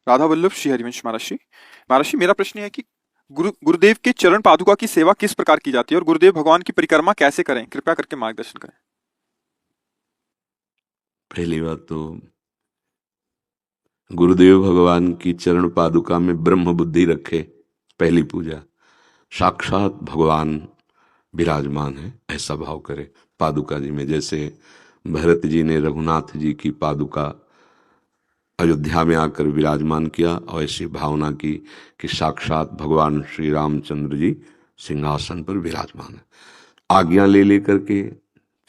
राधा वल्लभ श्री हरिवंश महाराज। महाराज, मेरा प्रश्न है कि गुरुदेव के चरण पादुका की सेवा किस प्रकार की जाती है और गुरुदेव भगवान की परिक्रमा कैसे करें? कृपया करके मार्गदर्शन करें। पहली बात तो गुरुदेव भगवान की चरण पादुका में ब्रह्म बुद्धि रखे, पहली पूजा। साक्षात भगवान विराजमान है ऐसा भाव करे पादुका जी में। जैसे भरत जी ने रघुनाथ जी की पादुका अयोध्या में आकर विराजमान किया, और ऐसी भावना की कि साक्षात भगवान श्री रामचंद्र जी सिंहासन पर विराजमान है। आज्ञा ले लेकर के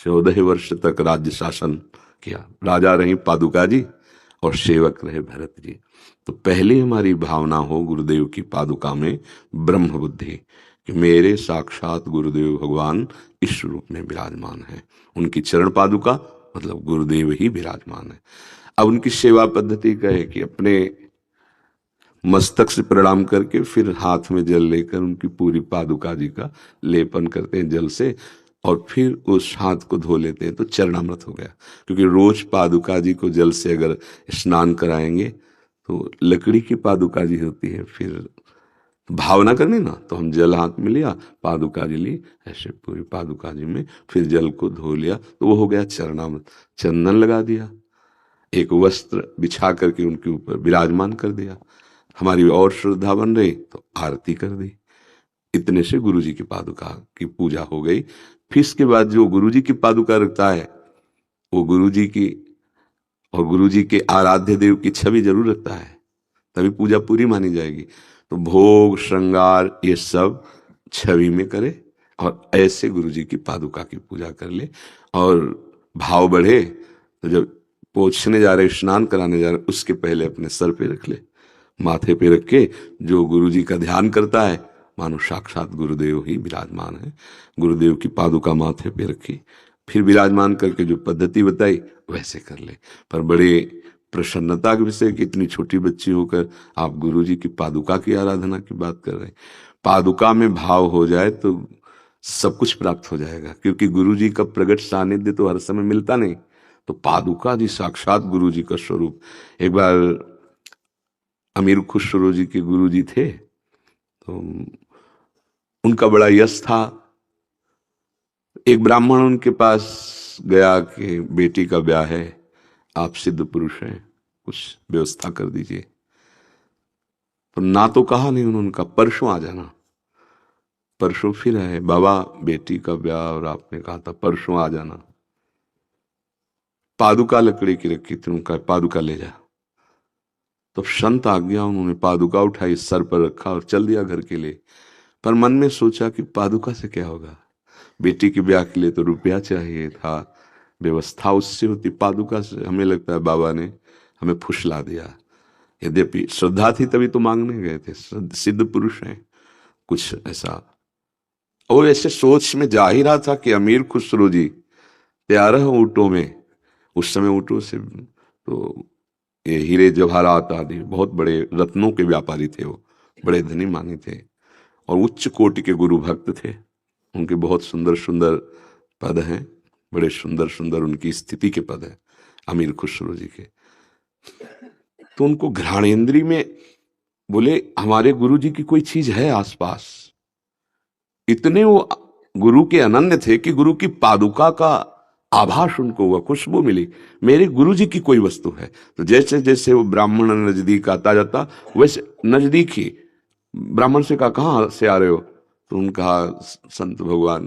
14 वर्ष तक राज्य शासन किया। राजा रही पादुका जी और सेवक रहे भरत जी। तो पहले हमारी भावना हो गुरुदेव की पादुका में ब्रह्म बुद्धि, कि मेरे साक्षात गुरुदेव भगवान इस रूप में विराजमान है। उनकी चरण पादुका मतलब गुरुदेव ही विराजमान है। अब उनकी सेवा पद्धति का है कि अपने मस्तक से प्रणाम करके फिर हाथ में जल लेकर उनकी पूरी पादुका जी का लेपन करते हैं जल से, और फिर उस हाथ को धो लेते हैं तो चरणामृत हो गया। क्योंकि रोज पादुका जी को जल से अगर स्नान कराएंगे तो लकड़ी की पादुका जी होती है, फिर भावना करनी ना, तो हम जल हाथ में लिया, पादुका जी ली, ऐसे पूरी पादुका जी में फिर जल को धो लिया तो वो हो गया चरणामृत। चंदन लगा दिया, एक वस्त्र बिछा करके उनके ऊपर विराजमान कर दिया। हमारी और श्रद्धा बन रही तो आरती कर दी। इतने से गुरु जी की पादुका की पूजा हो गई। फिर इसके बाद जो गुरु जी की पादुका रखता है वो गुरु जी की और गुरु जी के आराध्य देव की छवि जरूर रखता है, तभी पूजा पूरी मानी जाएगी। तो भोग श्रृंगार ये सब छवि में करे और ऐसे गुरु जी की पादुका की पूजा कर ले। और भाव बढ़े तो जब पोछने जा रहे, स्नान कराने जा रहे, उसके पहले अपने सर पे रख ले, माथे पे रख के जो गुरु जी का ध्यान करता है मानो साक्षात गुरुदेव ही विराजमान है। गुरुदेव की पादुका माथे पे रखी, फिर विराजमान करके जो पद्धति बताई वैसे कर ले। पर बड़े प्रसन्नता के विषय कि इतनी छोटी बच्ची होकर आप गुरु जी की पादुका की आराधना की बात कर रहे हैं। पादुका में भाव हो जाए तो सब कुछ प्राप्त हो जाएगा, क्योंकि गुरु जी का प्रगट सानिध्य तो हर समय मिलता नहीं। तो पादुका जी साक्षात गुरु जी का स्वरूप। एक बार अमीर खुसरो जी के गुरु जी थे, तो उनका बड़ा यश था। एक ब्राह्मण उनके पास गया कि बेटी का ब्याह है, आप सिद्ध पुरुष हैं, कुछ व्यवस्था कर दीजिए। तो ना तो कहा नहीं उन्होंने, कहा परसों आ जाना। परसों फिर है, बाबा बेटी का ब्याह और आपने कहा था परसों आ जाना। पादुका लकड़ी की रखी थी, उनका पादुका ले जा। तो संत आ गया, उन्होंने पादुका उठाई, सर पर रखा और चल दिया घर के लिए। पर मन में सोचा कि पादुका से क्या होगा, बेटी के ब्याह के लिए तो रुपया चाहिए था, व्यवस्था उससे होती, पादुका से हमें लगता है बाबा ने हमें फुसला दिया। यद्यपि श्रद्धा थी तभी तो मांगने गए थे, सिद्ध पुरुष हैं, कुछ ऐसा। और ऐसे सोच में जा ही रहा था कि अमीर खुसरो जी 13 ऊँटों में, उस समय ऊँटों से तो ये हीरे जवाहरात आदि बहुत बड़े रत्नों के व्यापारी थे, वो बड़े धनी मानी थे और उच्च कोटि के गुरु भक्त थे। उनके बहुत सुंदर सुंदर पद हैं, बड़े सुंदर सुंदर उनकी स्थिति के पद हैं अमीर खुसरो जी के। तो उनको घ्राणेन्द्री में बोले हमारे गुरु जी की कोई चीज है आसपास। इतने वो गुरु के अनन्य थे कि गुरु की पादुका का आभास उनको हुआ, खुशबू मिली, मेरे गुरु जी की कोई वस्तु है। तो जैसे जैसे वो ब्राह्मण नजदीक आता जाता वैसे नजदीक ही ब्राह्मण से कहा कहाँ से आ रहे हो, तो उन्होंने कहा संत भगवान,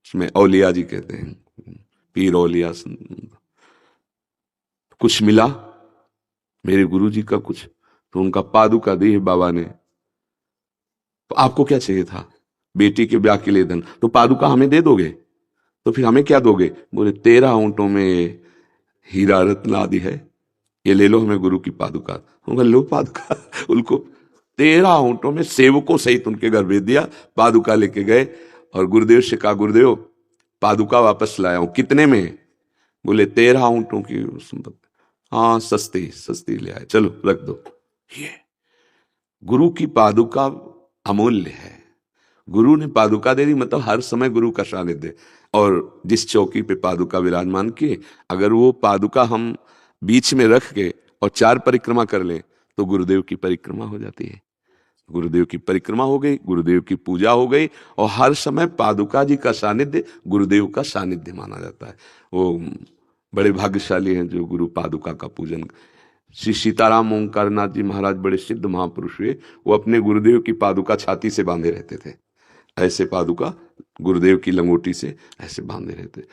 उसमें औलिया जी कहते हैं, पीर औलिया संत, कुछ मिला मेरे गुरु जी का कुछ, तो उनका पादुका दी है बाबा ने। तो आपको क्या चाहिए था, बेटी के ब्याह के लिए धन, तो पादुका हमें दे दोगे, तो फिर हमें क्या दोगे, बोले 13 ऊँटों में हीरा रत्न आदि है, ये ले लो हमें गुरु की पादुका। उनका लो पादुका, उनको 13 ऊँटों में सेवकों सहित उनके घर भेज दिया, पादुका लेके गए और गुरुदेव से कहा गुरुदेव पादुका वापस लाया हूं, कितने में, बोले 13 ऊँटों की संपत्ति। हाँ सस्ती सस्ती ले आए, चलो रख दो। ये गुरु की पादुका अमूल्य है। गुरु ने पादुका दे दी मतलब हर समय गुरु का सानिध्य। और जिस चौकी पे पादुका विराजमान किए, अगर वो पादुका हम बीच में रख के और 4 परिक्रमा कर लें तो गुरुदेव की परिक्रमा हो जाती है। गुरुदेव की परिक्रमा हो गई, गुरुदेव की पूजा हो गई, और हर समय पादुका जी का सानिध्य गुरुदेव का सानिध्य माना जाता है। वो बड़े भाग्यशाली हैं जो गुरु पादुका का पूजन। श्री सीताराम ओंकारनाथ जी महाराज बड़े सिद्ध महापुरुष हुए, वो अपने गुरुदेव की पादुका छाती से बांधे रहते थे। ऐसे पादुका गुरुदेव की लंगोटी से ऐसे बांधे रहते।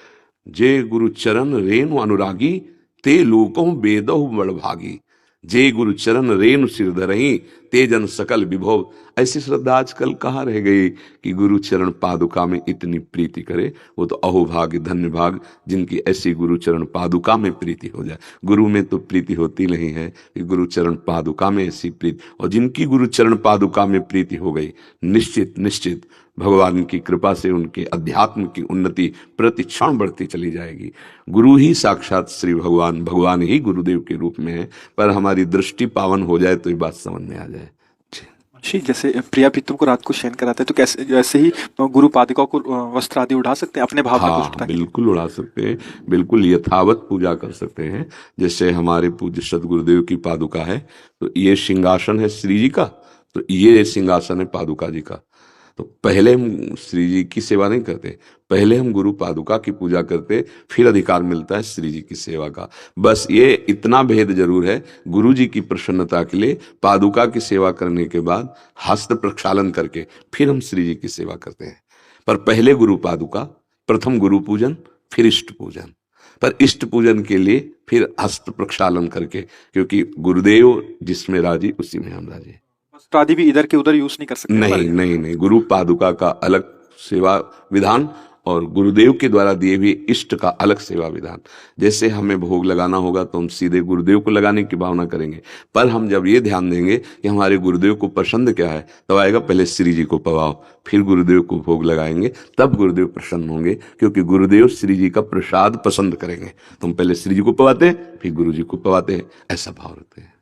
जे गुरु चरण रेणु अनुरागी, ते लोकों बेदहु बड़भागी। जे गुरु चरण रेणु सिर धरहि, ते जन सकल विभव। ऐसी श्रद्धा आजकल कहाँ रह गई कि गुरु चरण पादुका में इतनी प्रीति करे। वो तो अहोभाग्य धन्य भाग जिनकी ऐसी गुरु चरण पादुका में प्रीति हो जाए। गुरु में तो प्रीति होती नहीं है कि गुरु चरण पादुका में ऐसी प्रीति, और जिनकी गुरु चरण पादुका में प्रीति हो गई, निश्चित निश्चित भगवान की कृपा से उनके अध्यात्म की उन्नति प्रति क्षण बढ़ती चली जाएगी। गुरु ही साक्षात श्री भगवान, भगवान ही गुरुदेव के रूप में है। पर हमारी दृष्टि पावन हो जाए तो ये बात समझ में आ जाए। महर्षि, जैसे प्रिया प्रीतम को रात को शयन कराते हैं, तो कैसे वैसे ही गुरु पादुका को वस्त्र आदि उड़ा सकते हैं अपने भाव में? हाँ, बिल्कुल उड़ा सकते हैं, बिल्कुल यथावत पूजा कर सकते हैं। जैसे हमारे पूज्य सदगुरुदेव की पादुका है, तो ये सिंहासन है श्री जी का, तो ये सिंहासन है पादुका जी का। तो पहले हम श्री जी की सेवा नहीं करते, पहले हम गुरु पादुका की पूजा करते, फिर अधिकार मिलता है श्री जी की सेवा का। बस ये इतना भेद जरूर है, गुरु जी की प्रसन्नता के लिए पादुका की सेवा करने के बाद हस्त प्रक्षालन करके फिर हम श्री जी की सेवा करते हैं। पर पहले गुरु पादुका, प्रथम गुरु पूजन, फिर इष्ट पूजन। पर इष्ट पूजन के लिए फिर हस्त प्रक्षालन करके, क्योंकि गुरुदेव जिसमें राजी उसी में हम राजी। वस्त्र आदि भी इधर के उधर यूज नहीं कर सकते? नहीं नहीं नहीं, गुरु पादुका का अलग सेवा विधान और गुरुदेव के द्वारा दिए हुए इष्ट का अलग सेवा विधान। जैसे हमें भोग लगाना होगा तो हम सीधे गुरुदेव को लगाने की भावना करेंगे, पर हम जब ये ध्यान देंगे कि हमारे गुरुदेव को पसंद क्या है, तब आएगा पहले श्री जी को पवाओ, फिर गुरुदेव को भोग लगाएंगे, तब गुरुदेव प्रसन्न होंगे। क्योंकि गुरुदेव श्री जी का प्रसाद पसंद करेंगे, तो हम पहले श्री जी को पवाते हैं, फिर गुरु जी को पवाते हैं, ऐसा भाव रखते हैं।